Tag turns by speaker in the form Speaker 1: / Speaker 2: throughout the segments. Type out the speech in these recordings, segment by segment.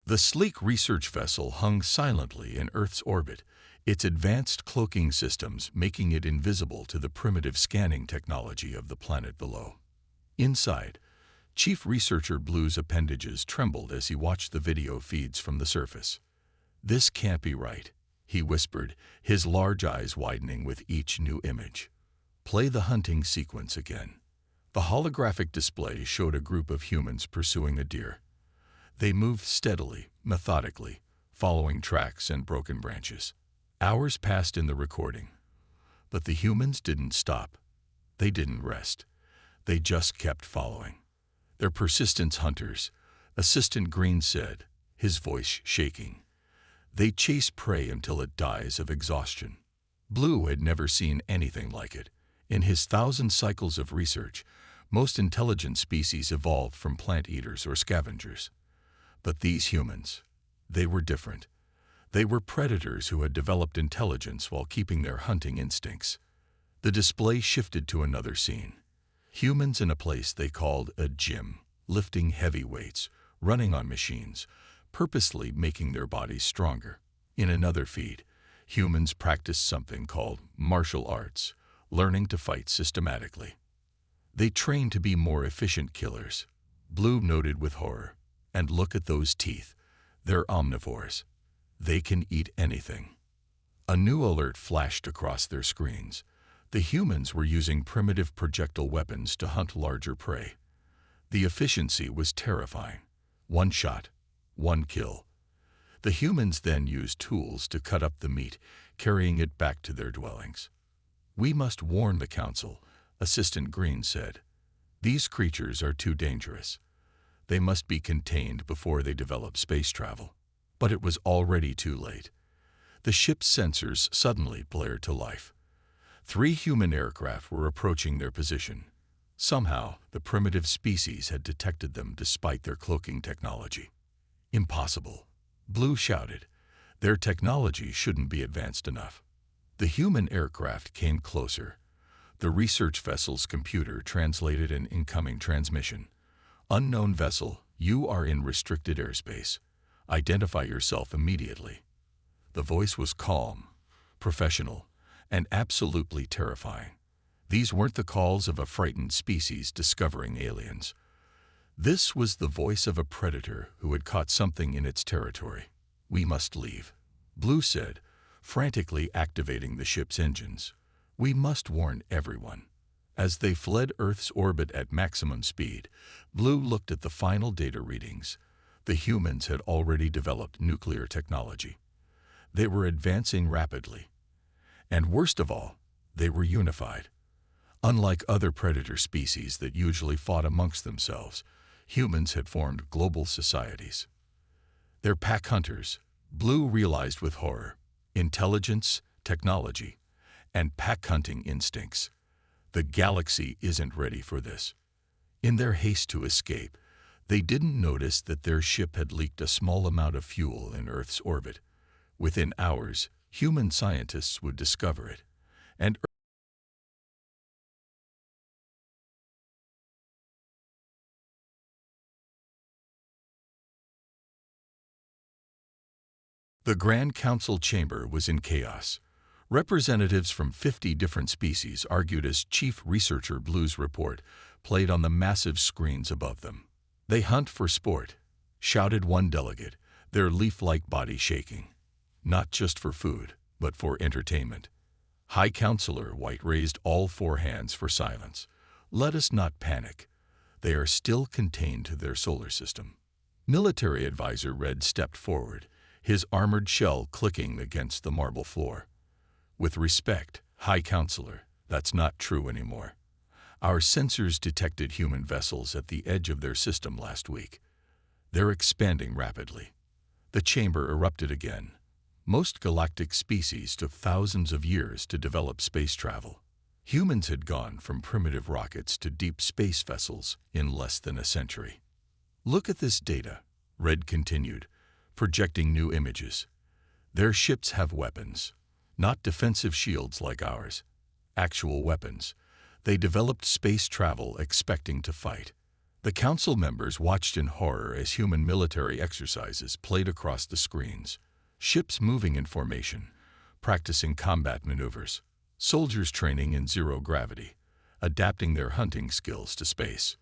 Speaker 1: The sleek research vessel hung silently in Earth's orbit, its advanced cloaking systems making it invisible to the primitive scanning technology of the planet below. Inside, Chief Researcher Blue's appendages trembled as he watched the video feeds from the surface. "This can't be right," he whispered, his large eyes widening with each new image. "Play the hunting sequence again." The holographic display showed a group of humans pursuing a deer. They moved steadily, methodically, following tracks and broken branches. Hours passed in the recording, but the humans didn't stop. They didn't rest. They just kept following. "They're persistent hunters," Assistant Green said, his voice shaking. "They chase prey until it dies of exhaustion." Blue had never seen anything like it. In his 1,000 cycles of research, most intelligent species evolved from plant eaters or scavengers. But these humans, they were different. They were predators who had developed intelligence while keeping their hunting instincts. The display shifted to another scene. Humans in a place they called a gym, lifting heavy weights, running on machines, purposely making their bodies stronger. In another feed, humans practiced something called martial arts, learning to fight systematically. They trained to be more efficient killers. Blue noted with horror. And look at those teeth. They're omnivores. They can eat anything. A new alert flashed across their screens. The humans were using primitive projectile weapons to hunt larger prey. The efficiency was terrifying. One shot, one kill. The humans then used tools to cut up the meat, carrying it back to their dwellings. "We must warn the Council," Assistant Green said. "These creatures are too dangerous. They must be contained before they develop space travel." But it was already too late. The ship's sensors suddenly blared to life. 3 human aircraft were approaching their position. Somehow, the primitive species had detected them despite their cloaking technology. "Impossible," Blue shouted. "Their technology shouldn't be advanced enough." The human aircraft came closer. The research vessel's computer translated an incoming transmission. "Unknown vessel, you are in restricted airspace. Identify yourself immediately." The voice was calm, professional, and absolutely terrifying. These weren't the calls of a frightened species discovering aliens. This was the voice of a predator who had caught something in its territory. "We must leave," Blue said, frantically activating the ship's engines. "We must warn everyone." As they fled Earth's orbit at maximum speed, Blue looked at the final data readings. The humans had already developed nuclear technology. They were advancing rapidly. And worst of all, they were unified. Unlike other predator species that usually fought amongst themselves, humans had formed global societies. They're pack hunters, Blue realized with horror. Intelligence, technology, and pack hunting instincts. The galaxy isn't ready for this. In their haste to escape, they didn't notice that their ship had leaked a small amount of fuel in Earth's orbit. Within hours, human scientists would discover it, and the Grand Council chamber was in chaos. Representatives from 50 different species argued as Chief Researcher Blue's report played on the massive screens above them. "They hunt for sport," shouted one delegate, their leaf-like body shaking. "Not just for food, but for entertainment." High Counselor White raised all 4 hands for silence. "Let us not panic. They are still contained to their solar system." Military Advisor Red stepped forward, his armored shell clicking against the marble floor. "With respect, High Counselor, that's not true anymore. Our sensors detected human vessels at the edge of their system last week. They're expanding rapidly." The chamber erupted again. Most galactic species took thousands of years to develop space travel. Humans had gone from primitive rockets to deep space vessels in less than a century. "Look at this data," Red continued, projecting new images. "Their ships have weapons. Not defensive shields like ours. Actual weapons. They developed space travel expecting to fight. The council members watched in horror as human military exercises played across the screens, ships moving in formation, practicing combat maneuvers, soldiers training in zero gravity, adapting their hunting skills to space.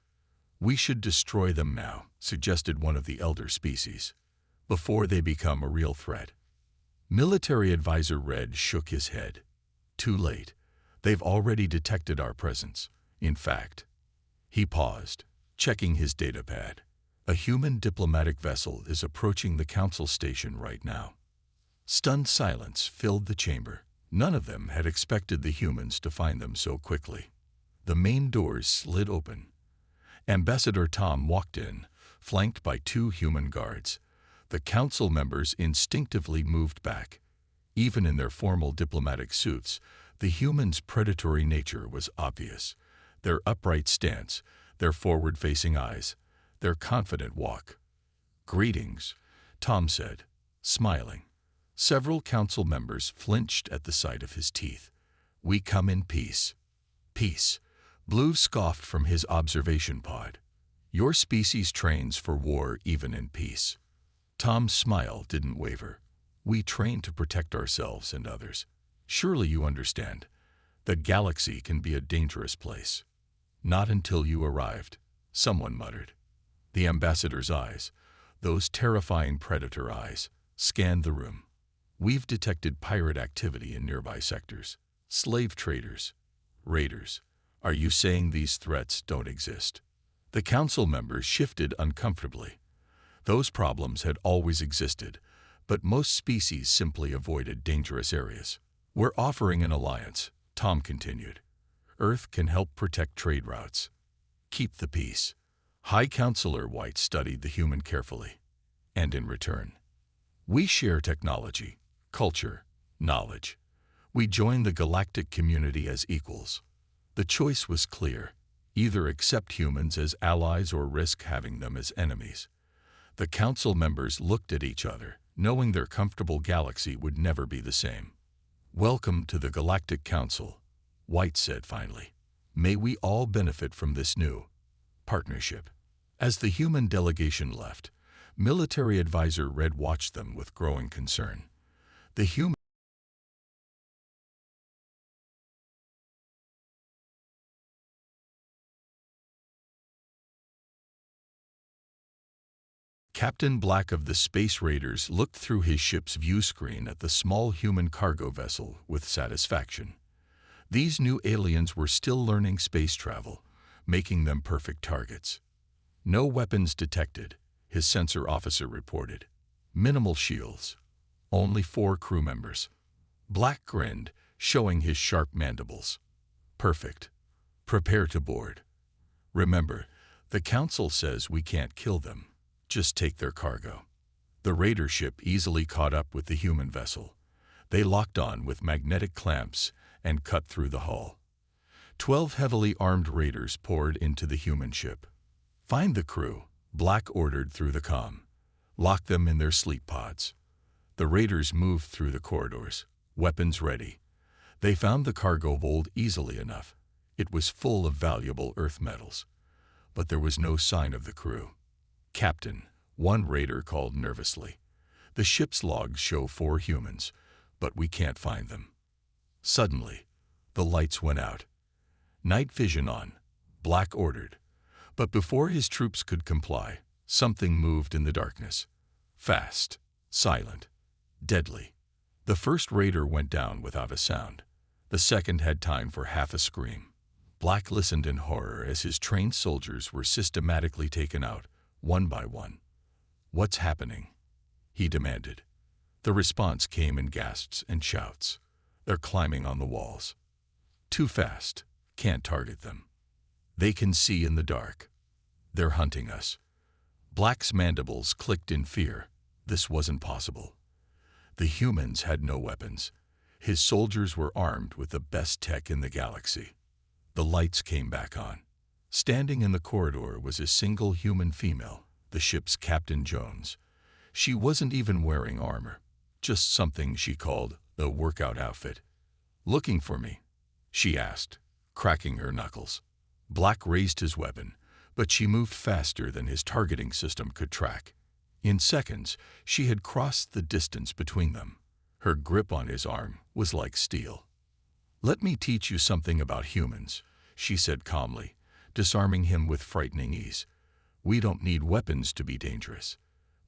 Speaker 1: "We should destroy them now," suggested one of the elder species, "before they become a real threat." Military Advisor Red shook his head. "Too late. They've already detected our presence. In fact," he paused, checking his datapad, "a human diplomatic vessel is approaching the council station right now." Stunned silence filled the chamber. None of them had expected the humans to find them so quickly. The main doors slid open. Ambassador Tom walked in, flanked by 2 human guards. The council members instinctively moved back. Even in their formal diplomatic suits, the humans' predatory nature was obvious. Their upright stance, their forward-facing eyes, their confident walk. "Greetings," Tom said, smiling. Several council members flinched at the sight of his teeth. "We come in peace." "Peace," Blue scoffed from his observation pod. "Your species trains for war even in peace." Tom's smile didn't waver. "We train to protect ourselves and others. Surely you understand. The galaxy can be a dangerous place." "Not until you arrived," someone muttered. The ambassador's eyes, those terrifying predator eyes, scanned the room. "We've detected pirate activity in nearby sectors. Slave traders, raiders. Are you saying these threats don't exist?" The council members shifted uncomfortably. Those problems had always existed, but most species simply avoided dangerous areas. "We're offering an alliance," Tom continued. "Earth can help protect trade routes. Keep the peace." High Counselor White studied the human carefully. "And in return, we share technology, culture, knowledge. We join the galactic community as equals." The choice was clear. Either accept humans as allies or risk having them as enemies. The council members looked at each other, knowing their comfortable galaxy would never be the same. "Welcome to the Galactic Council," White said finally. "May we all benefit from this new partnership." As the human delegation left, Military Advisor Red watched them with growing concern. The human Captain Black of the Space Raiders looked through his ship's view screen at the small human cargo vessel with satisfaction. These new aliens were still learning space travel, making them perfect targets. "No weapons detected," his sensor officer reported. "Minimal shields. Only 4 crew members." Black grinned, showing his sharp mandibles. "Perfect. Prepare to board. Remember, the council says we can't kill them. Just take their cargo." The raider ship easily caught up with the human vessel. They locked on with magnetic clamps and cut through the hull. 12 heavily armed raiders poured into the human ship. "Find the crew," Black ordered through the comm. "Lock them in their sleep pods." The raiders moved through the corridors, weapons ready. They found the cargo hold easily enough. It was full of valuable earth metals. But there was no sign of the crew. "Captain," one raider called nervously, "the ship's logs show 4 humans, but we can't find them." Suddenly, the lights went out. "Night vision on," Black ordered. But before his troops could comply, something moved in the darkness. Fast, silent, deadly. The first raider went down without a sound. The second had time for half a scream. Black listened in horror as his trained soldiers were systematically taken out, one by one. "What's happening?" he demanded. The response came in gasps and shouts. "They're climbing on the walls. Too fast. Can't target them. They can see in the dark. They're hunting us." Black's mandibles clicked in fear. This wasn't possible. The humans had no weapons. His soldiers were armed with the best tech in the galaxy. The lights came back on. Standing in the corridor was a single human female, the ship's Captain Jones. She wasn't even wearing armor, just something she called a workout outfit. "Looking for me?" she asked, cracking her knuckles. Black raised his weapon, but she moved faster than his targeting system could track. In seconds, she had crossed the distance between them. Her grip on his arm was like steel. "Let me teach you something about humans," she said calmly, disarming him with frightening ease. "We don't need weapons to be dangerous."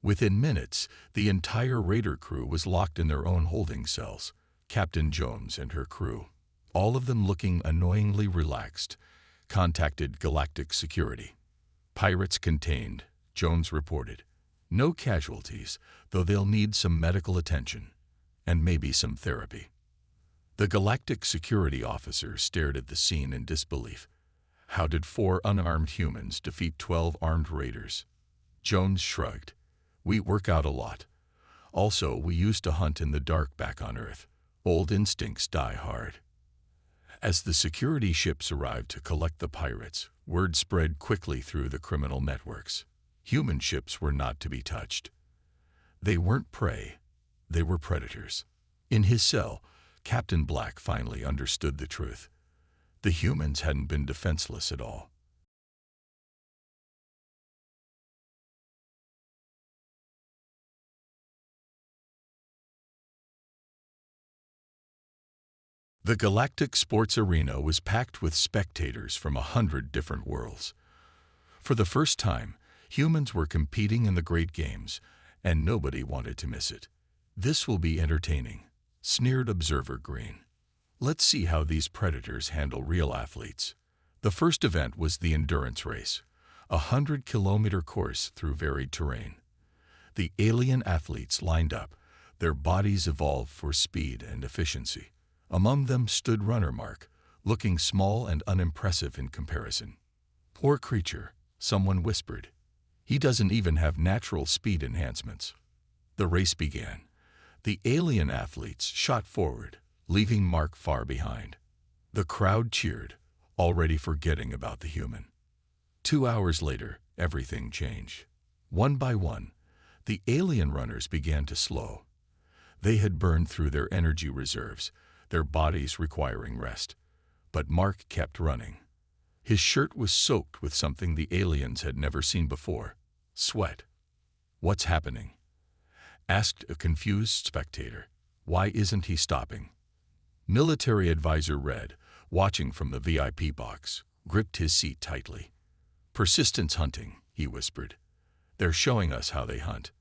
Speaker 1: Within minutes, the entire raider crew was locked in their own holding cells. Captain Jones and her crew, all of them looking annoyingly relaxed, contacted Galactic Security. "Pirates contained," Jones reported. "No casualties, though they'll need some medical attention, and maybe some therapy." The Galactic Security officer stared at the scene in disbelief. How did 4 unarmed humans defeat 12 armed raiders? Jones shrugged. "We work out a lot. Also, we used to hunt in the dark back on Earth. Old instincts die hard." As the security ships arrived to collect the pirates, word spread quickly through the criminal networks. Human ships were not to be touched. They weren't prey, they were predators. In his cell, Captain Black finally understood the truth. The humans hadn't been defenseless at all. The Galactic Sports Arena was packed with spectators from 100 different worlds. For the first time, humans were competing in the Great Games, and nobody wanted to miss it. "This will be entertaining," sneered Observer Green. "Let's see how these predators handle real athletes." The first event was the endurance race, a 100-kilometer course through varied terrain. The alien athletes lined up, their bodies evolved for speed and efficiency. Among them stood runner Mark, looking small and unimpressive in comparison. "Poor creature," someone whispered. "He doesn't even have natural speed enhancements." The race began. The alien athletes shot forward, leaving Mark far behind. The crowd cheered, already forgetting about the human. 2 hours later, everything changed. One by one, the alien runners began to slow. They had burned through their energy reserves, their bodies requiring rest. But Mark kept running. His shirt was soaked with something the aliens had never seen before: sweat. "What's happening?" asked a confused spectator. "Why isn't he stopping?" Military Advisor Red, watching from the VIP box, gripped his seat tightly. "Persistence hunting," he whispered. "They're showing us how they hunt."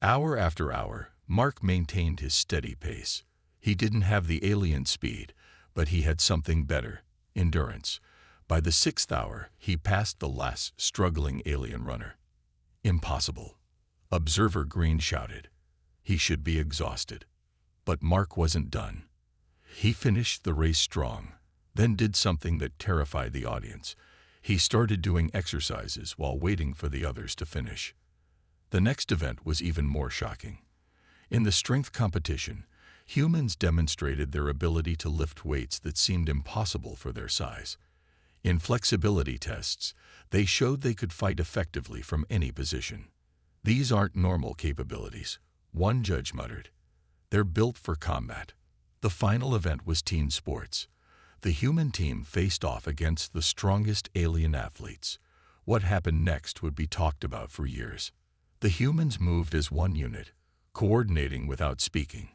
Speaker 1: Hour after hour, Mark maintained his steady pace. He didn't have the alien speed, but he had something better: endurance. By the 6th hour, he passed the last struggling alien runner. "Impossible," Observer Green shouted. He should be exhausted. But Mark wasn't done. He finished the race strong, then did something that terrified the audience. He started doing exercises while waiting for the others to finish. The next event was even more shocking. In the strength competition, humans demonstrated their ability to lift weights that seemed impossible for their size. In flexibility tests, they showed they could fight effectively from any position. "These aren't normal capabilities," one judge muttered. "They're built for combat." The final event was team sports. The human team faced off against the strongest alien athletes. What happened next would be talked about for years. The humans moved as one unit, coordinating without speaking.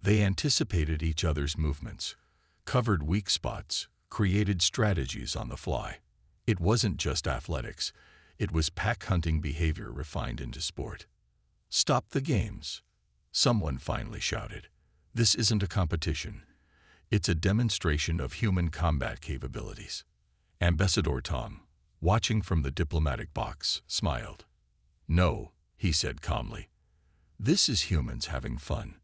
Speaker 1: They anticipated each other's movements, covered weak spots, created strategies on the fly. It wasn't just athletics, it was pack-hunting behavior refined into sport. "Stop the games," someone finally shouted. "This isn't a competition. It's a demonstration of human combat capabilities." Ambassador Tom, watching from the diplomatic box, smiled. "No," he said calmly. "This is humans having fun.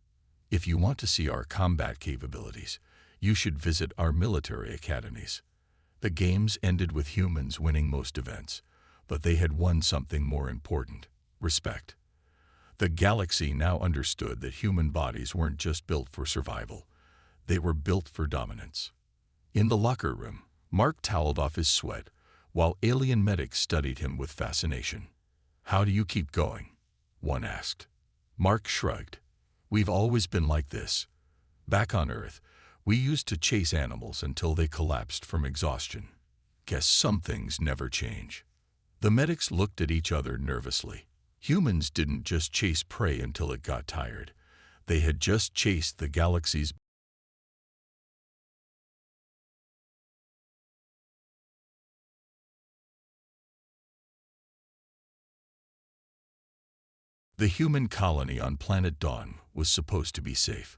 Speaker 1: If you want to see our combat capabilities, you should visit our military academies." The games ended with humans winning most events, but they had won something more important: respect. The galaxy now understood that human bodies weren't just built for survival, they were built for dominance. In the locker room, Mark toweled off his sweat, while alien medics studied him with fascination. "How do you keep going?" one asked. Mark shrugged. "We've always been like this. Back on Earth, we used to chase animals until they collapsed from exhaustion. Guess some things never change. The medics looked at each other nervously. Humans didn't just chase prey until it got tired. They had just chased the galaxy's. The human colony on planet Dawn was supposed to be safe.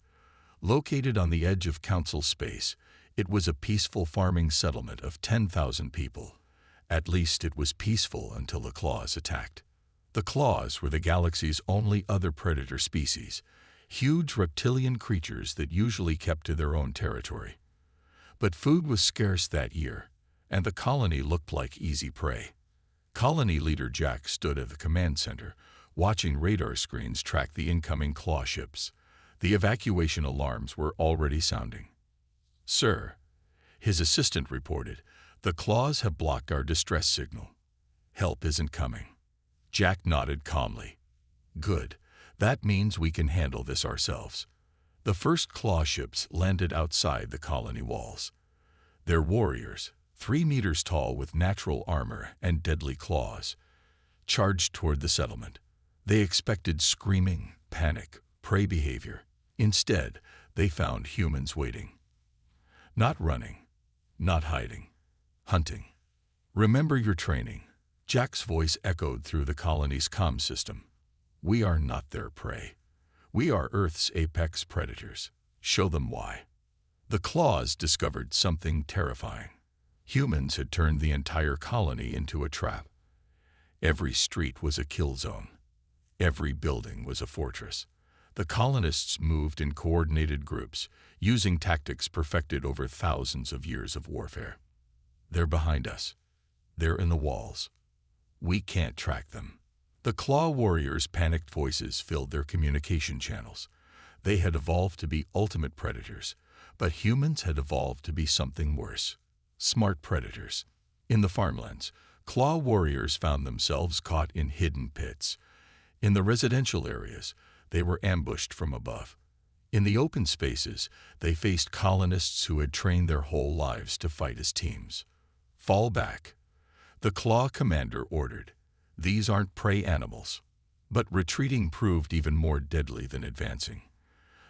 Speaker 1: Located on the edge of Council space, it was a peaceful farming settlement of 10,000 people. At least it was peaceful until the Claws attacked. The Claws were the galaxy's only other predator species, huge reptilian creatures that usually kept to their own territory. But food was scarce that year, and the colony looked like easy prey. Colony leader Jack stood at the command center, watching radar screens track the incoming Claw ships. The evacuation alarms were already sounding. "Sir," his assistant reported, "the Claws have blocked our distress signal. Help isn't coming." Jack nodded calmly. "Good. That means we can handle this ourselves." The first Claw ships landed outside the colony walls. Their warriors, 3 meters tall with natural armor and deadly claws, charged toward the settlement. They expected screaming, panic, prey behavior. Instead, they found humans waiting. Not running, not hiding, hunting. "Remember your training." Jack's voice echoed through the colony's comm system. "We are not their prey. We are Earth's apex predators. Show them why." The Claws discovered something terrifying. Humans had turned the entire colony into a trap. Every street was a kill zone. Every building was a fortress. The colonists moved in coordinated groups, using tactics perfected over thousands of years of warfare. "They're behind us. They're in the walls. We can't track them." The Claw warriors' panicked voices filled their communication channels. They had evolved to be ultimate predators, but humans had evolved to be something worse: smart predators. In the farmlands, Claw warriors found themselves caught in hidden pits. In the residential areas, they were ambushed from above. In the open spaces, they faced colonists who had trained their whole lives to fight as teams. "Fall back," the Claw commander ordered. "These aren't prey animals." But retreating proved even more deadly than advancing.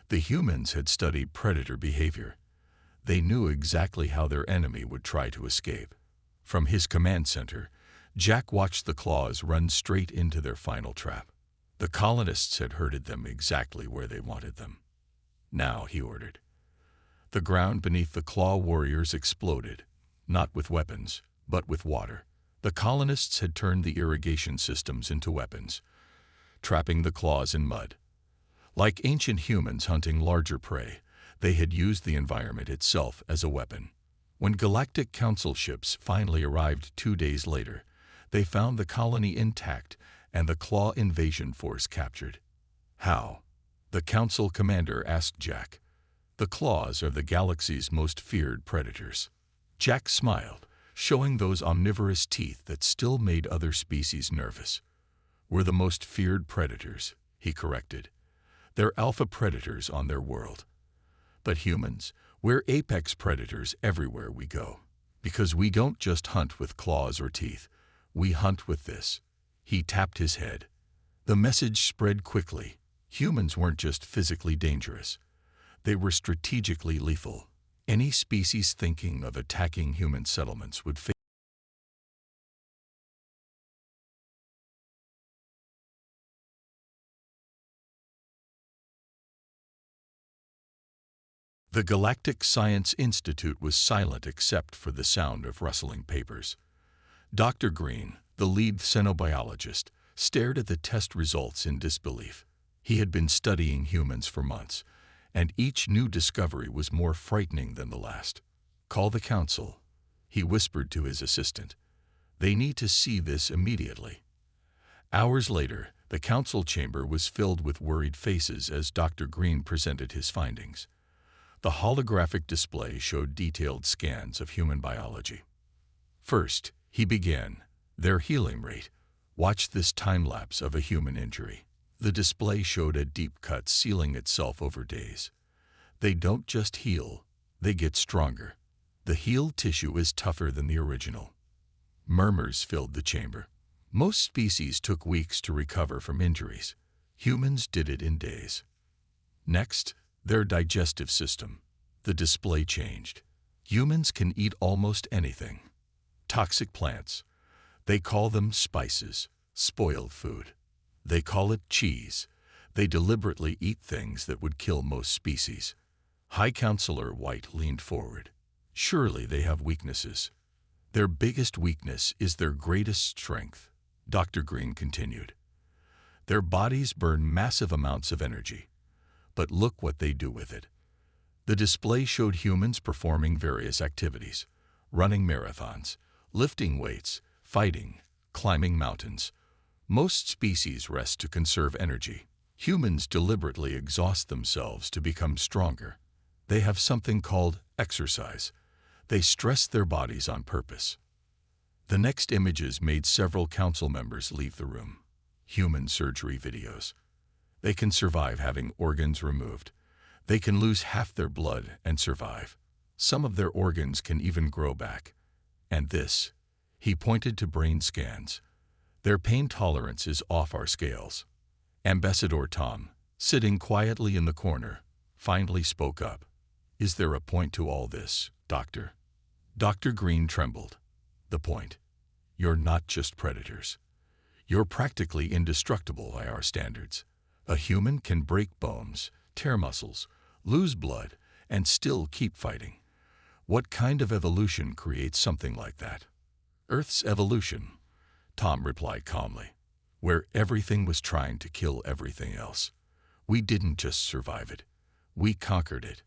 Speaker 1: The humans had studied predator behavior. They knew exactly how their enemy would try to escape. From his command center, Jack watched the Claws run straight into their final trap. The colonists had herded them exactly where they wanted them. "Now," he ordered. The ground beneath the Claw warriors exploded, not with weapons, but with water. The colonists had turned the irrigation systems into weapons, trapping the Claws in mud. Like ancient humans hunting larger prey, they had used the environment itself as a weapon. When Galactic Council ships finally arrived 2 days later, they found the colony intact and the Claw invasion force captured. "How?" the Council commander asked Jack. "The Claws are the galaxy's most feared predators." Jack smiled, showing those omnivorous teeth that still made other species nervous. "We're the most feared predators," he corrected. "They're alpha predators on their world. But humans, we're apex predators everywhere we go. Because we don't just hunt with claws or teeth. We hunt with this." He tapped his head. The message spread quickly. Humans weren't just physically dangerous. They were strategically lethal. Any species thinking of attacking human settlements would face. The Galactic Science Institute was silent except for the sound of rustling papers. Dr. Green, the lead xenobiologist, stared at the test results in disbelief. He had been studying humans for months, and each new discovery was more frightening than the last. "Call the council," he whispered to his assistant. "They need to see this immediately." Hours later, the council chamber was filled with worried faces as Dr. Green presented his findings. The holographic display showed detailed scans of human biology. First, he began, "Their healing rate. Watch this time-lapse of a human injury." The display showed a deep cut sealing itself over days. "They don't just heal, they get stronger. The healed tissue is tougher than the original. Murmurs filled the chamber. Most species took weeks to recover from injuries. Humans did it in days. Next, their digestive system. The display changed. Humans can eat almost anything. Toxic plants. They call them spices, spoiled food. They call it cheese. They deliberately eat things that would kill most species. High Counselor White leaned forward. Surely they have weaknesses. Their biggest weakness is their greatest strength, Dr. Green continued. Their bodies burn massive amounts of energy. But look what they do with it. The display showed humans performing various activities, running marathons, lifting weights, fighting, climbing mountains. Most species rest to conserve energy. Humans deliberately exhaust themselves to become stronger. They have something called exercise. They stress their bodies on purpose. The next images made several council members leave the room. Human surgery videos. They can survive having organs removed. They can lose half their blood and survive. Some of their organs can even grow back. And this, he pointed to brain scans. Their pain tolerance is off our scales. Ambassador Tom, sitting quietly in the corner, finally spoke up. Is there a point to all this, Doctor? Dr. Green trembled. The point. You're not just predators. You're practically indestructible by our standards. A human can break bones, tear muscles, lose blood, and still keep fighting. What kind of evolution creates something like that? Earth's evolution, Tom replied calmly, where everything was trying to kill everything else. We didn't just survive it. We conquered it.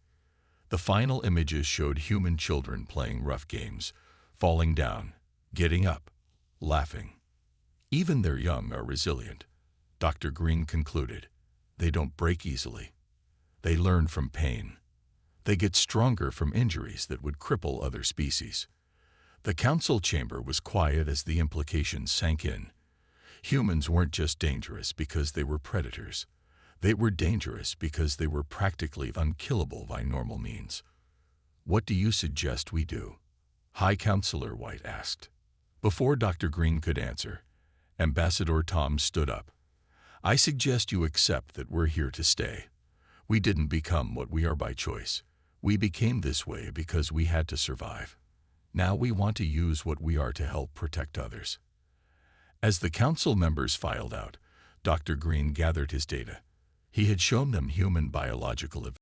Speaker 1: The final images showed human children playing rough games, falling down, getting up, laughing. Even their young are resilient, Dr. Green concluded. They don't break easily. They learn from pain. They get stronger from injuries that would cripple other species. The council chamber was quiet as the implications sank in. Humans weren't just dangerous because they were predators. They were dangerous because they were practically unkillable by normal means. What do you suggest we do? High Counselor White asked. Before Dr. Green could answer, Ambassador Tom stood up. I suggest you accept that we're here to stay. We didn't become what we are by choice. We became this way because we had to survive. Now we want to use what we are to help protect others. As the council members filed out, Dr. Green gathered his data. He had shown them human biological events.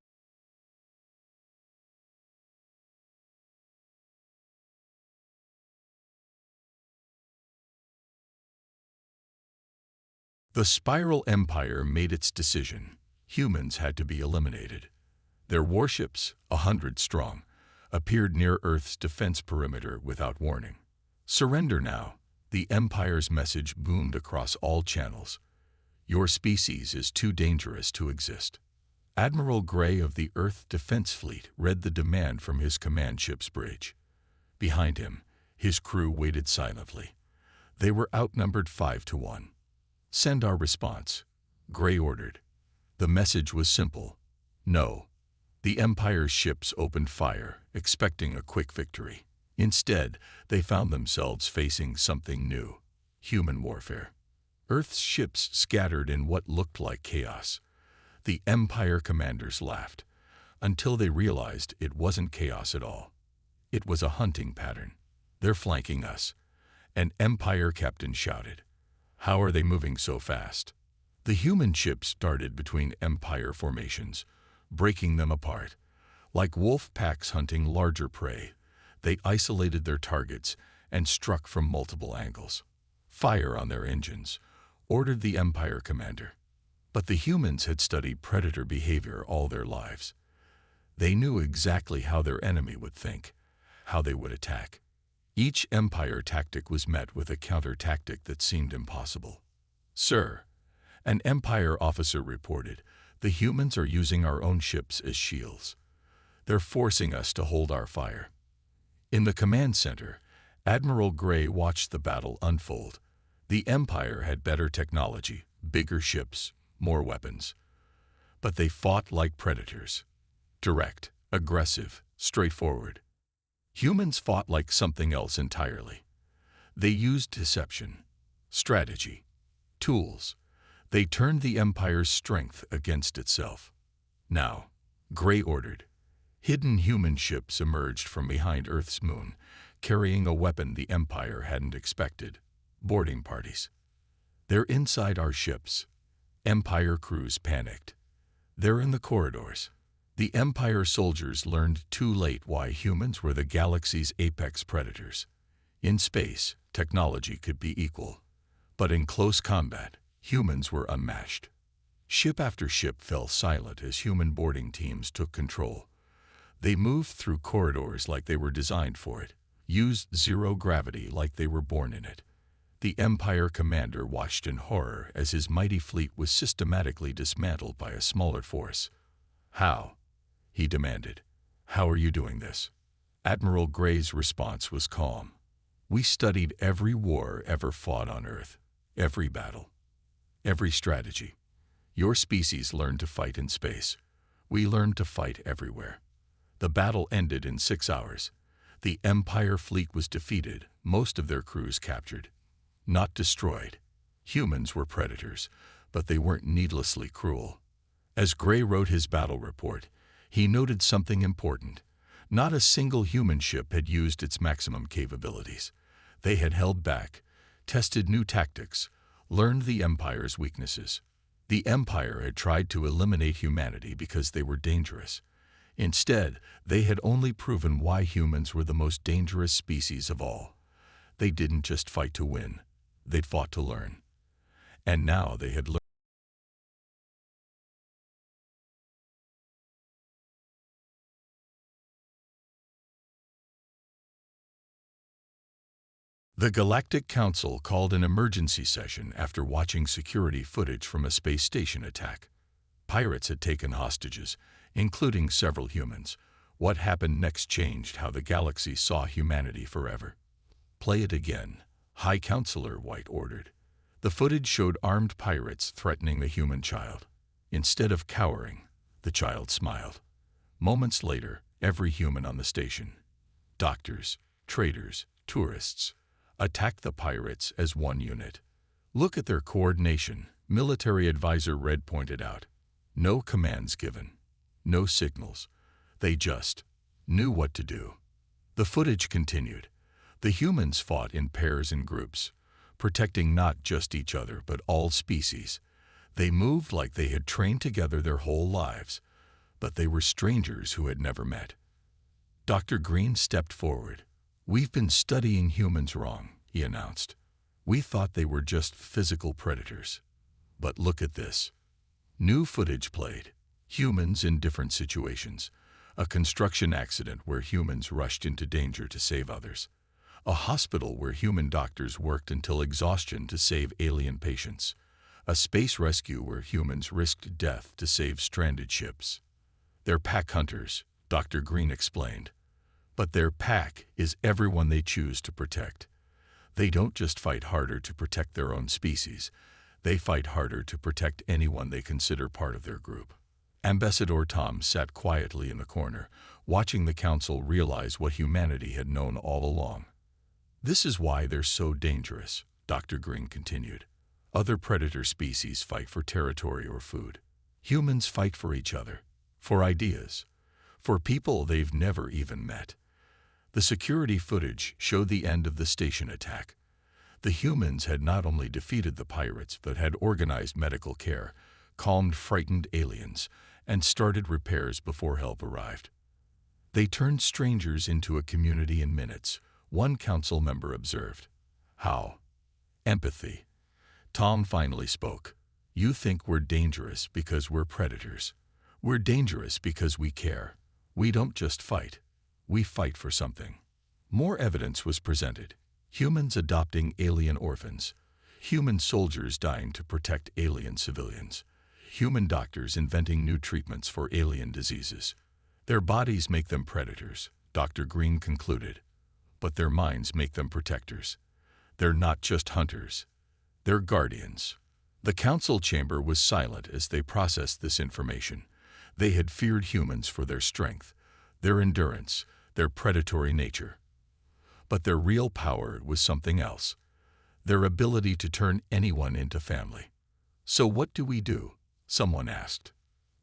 Speaker 1: The Spiral Empire made its decision. Humans had to be eliminated. Their warships, 100 strong, appeared near Earth's defense perimeter without warning. Surrender now, the Empire's message boomed across all channels. Your species is too dangerous to exist. Admiral Gray of the Earth Defense Fleet read the demand from his command ship's bridge. Behind him, his crew waited silently. They were outnumbered 5-1. Send our response, Gray ordered. The message was simple. No. The Empire's ships opened fire, expecting a quick victory. Instead, they found themselves facing something new: human warfare. Earth's ships scattered in what looked like chaos. The Empire commanders laughed, until they realized it wasn't chaos at all. It was a hunting pattern. They're flanking us. An Empire captain shouted. How are they moving so fast? The human ships darted between Empire formations, breaking them apart. Like wolf packs hunting larger prey, they isolated their targets and struck from multiple angles. Fire on their engines, ordered the Empire commander. But the humans had studied predator behavior all their lives. They knew exactly how their enemy would think, how they would attack. Each Empire tactic was met with a counter-tactic that seemed impossible. Sir, an Empire officer reported, the humans are using our own ships as shields. They're forcing us to hold our fire. In the command center, Admiral Gray watched the battle unfold. The Empire had better technology, bigger ships, more weapons. But they fought like predators. Direct, aggressive, straightforward. Humans fought like something else entirely. They used deception, strategy, tools. They turned the Empire's strength against itself. Now, Gray ordered. Hidden human ships emerged from behind Earth's moon, carrying a weapon the Empire hadn't expected: boarding parties. They're inside our ships. Empire crews panicked. They're in the corridors. The Empire soldiers learned too late why humans were the galaxy's apex predators. In space, technology could be equal. But in close combat, humans were unmatched. Ship after ship fell silent as human boarding teams took control. They moved through corridors like they were designed for it, used zero gravity like they were born in it. The Empire commander watched in horror as his mighty fleet was systematically dismantled by a smaller force. "How?" he demanded. "How are you doing this?" Admiral Gray's response was calm. "We studied every war ever fought on Earth, every battle, every strategy. Your species learned to fight in space. We learned to fight everywhere." The battle ended in 6 hours. The Empire fleet was defeated, most of their crews captured. Not destroyed. Humans were predators, but they weren't needlessly cruel. As Gray wrote his battle report, he noted something important. Not a single human ship had used its maximum capabilities. They had held back, tested new tactics, learned the Empire's weaknesses. The Empire had tried to eliminate humanity because they were dangerous. Instead, they had only proven why humans were the most dangerous species of all. They didn't just fight to win. They'd fought to learn. And now they had learned. The Galactic Council called an emergency session after watching security footage from a space station attack. Pirates had taken hostages, including several humans. What happened next changed how the galaxy saw humanity forever. "Play it again," High Counselor White ordered. The footage showed armed pirates threatening the human child. Instead of cowering, the child smiled. Moments later, every human on the station, doctors, traders, tourists, attacked the pirates as one unit. "Look at their coordination," military advisor Red pointed out. "No commands given. No signals. They just knew what to do." The footage continued. The humans fought in pairs and groups, protecting not just each other but all species. They moved like they had trained together their whole lives, but they were strangers who had never met. Dr. Green stepped forward. "We've been studying humans wrong," he announced. "We thought they were just physical predators. But look at this." New footage played. Humans in different situations. A construction accident where humans rushed into danger to save others. A hospital where human doctors worked until exhaustion to save alien patients. A space rescue where humans risked death to save stranded ships. "They're pack hunters," Dr. Green explained. "But their pack is everyone they choose to protect. They don't just fight harder to protect their own species. They fight harder to protect anyone they consider part of their group." Ambassador Tom sat quietly in the corner, watching the council realize what humanity had known all along. "This is why they're so dangerous," Dr. Green continued. "Other predator species fight for territory or food. Humans fight for each other, for ideas, for people they've never even met." The security footage showed the end of the station attack. The humans had not only defeated the pirates but had organized medical care, calmed frightened aliens, and started repairs before help arrived. "They turned strangers into a community in minutes," one council member observed. "How?" "Empathy." Tom finally spoke. "You think we're dangerous because we're predators. We're dangerous because we care. We don't just fight. We fight for something." More evidence was presented. Humans adopting alien orphans. Human soldiers dying to protect alien civilians. Human doctors inventing new treatments for alien diseases. Their bodies make them predators, Dr. Green concluded. But their minds make them protectors. They're not just hunters. They're guardians. The council chamber was silent as they processed this information. They had feared humans for their strength, their endurance, their predatory nature. But their real power was something else, their ability to turn anyone into family. "So what do we do?" someone asked.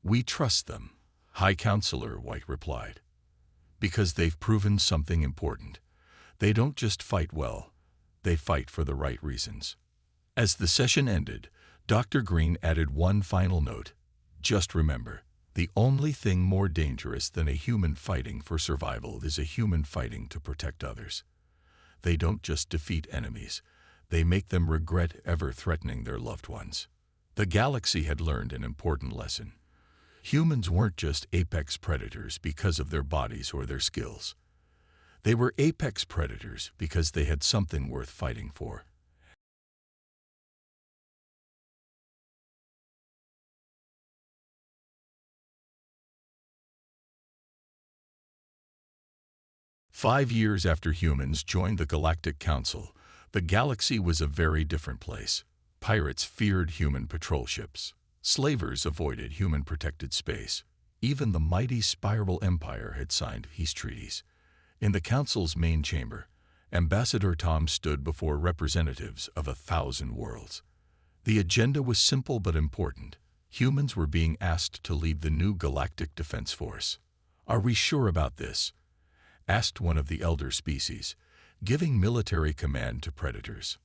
Speaker 1: "We trust them," High Counselor White replied. "Because they've proven something important. They don't just fight well, they fight for the right reasons." As the session ended, Dr. Green added one final note. "Just remember, the only thing more dangerous than a human fighting for survival is a human fighting to protect others. They don't just defeat enemies, they make them regret ever threatening their loved ones." The galaxy had learned an important lesson. Humans weren't just apex predators because of their bodies or their skills. They were apex predators because they had something worth fighting for. "5 years after humans joined the Galactic Council, the galaxy was a very different place. Pirates feared human patrol ships. Slavers avoided human-protected space. Even the mighty Spiral Empire had signed peace treaties. In the Council's main chamber, Ambassador Tom stood before representatives of 1,000 worlds. The agenda was simple but important. Humans were being asked to lead the new Galactic Defense Force. "Are we sure about this?" asked one of the elder species, giving military command to predators.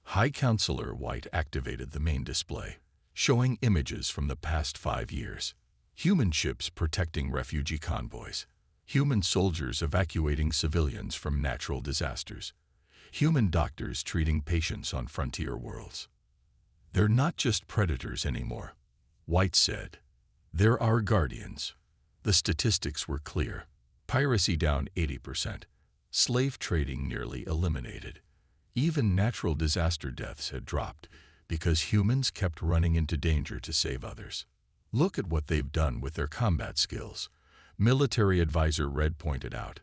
Speaker 1: High Counselor White activated the main display, showing images from the past 5 years. Human ships protecting refugee convoys. Human soldiers evacuating civilians from natural disasters. Human doctors treating patients on frontier worlds. "They're not just predators anymore," White said. "They're our guardians." The statistics were clear. Piracy down 80%. Slave trading nearly eliminated. Even natural disaster deaths had dropped because humans kept running into danger to save others. "Look at what they've done with their combat skills," military advisor Red pointed out.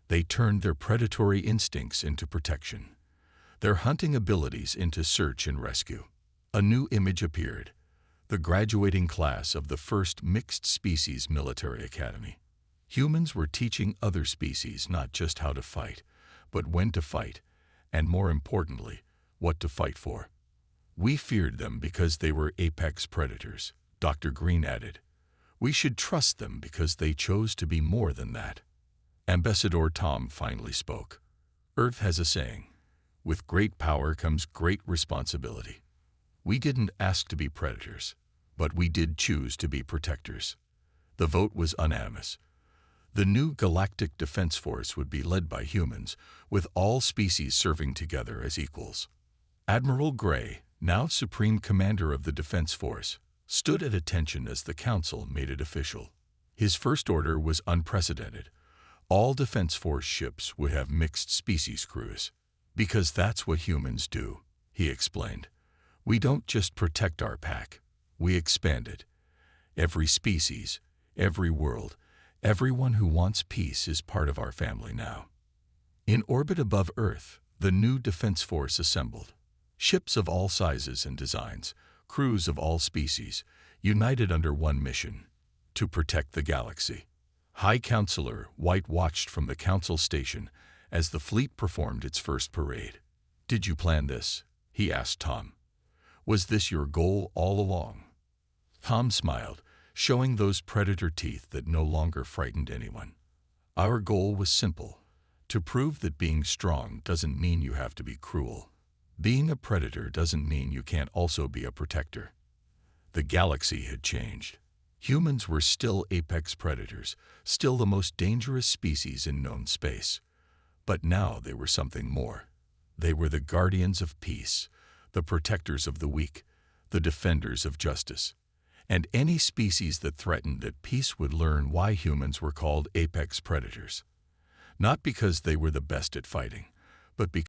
Speaker 1: "They turned their predatory instincts into protection, their hunting abilities into search and rescue." A new image appeared, the graduating class of the first Mixed Species Military Academy. Humans were teaching other species not just how to fight, but when to fight, and more importantly, what to fight for. "We feared them because they were apex predators," Dr. Green added. "We should trust them because they chose to be more than that." Ambassador Tom finally spoke. "Earth has a saying, with great power comes great responsibility. We didn't ask to be predators, but we did choose to be protectors." The vote was unanimous. The new Galactic Defense Force would be led by humans, with all species serving together as equals. Admiral Gray, now Supreme Commander of the Defense Force, stood at attention as the Council made it official. His first order was unprecedented. All Defense Force ships would have mixed species crews. "Because that's what humans do," he explained. "We don't just protect our pack, we expand it. Every species, every world, everyone who wants peace is part of our family now." In orbit above Earth, the new Defense Force assembled. Ships of all sizes and designs, crews of all species, united under one mission: to protect the galaxy. High Counselor White watched from the Council station as the fleet performed its first parade. "Did you plan this?" he asked Tom. "Was this your goal all along?" Tom smiled, showing those predator teeth that no longer frightened anyone. "Our goal was simple: to prove that being strong doesn't mean you have to be cruel. Being a predator doesn't mean you can't also be a protector." The galaxy had changed. Humans were still apex predators, still the most dangerous species in known space. But now they were something more. They were the guardians of peace, the protectors of the weak, the defenders of justice. And any species that threatened that peace would learn why humans were called apex predators. Not because they were the best at fighting, but because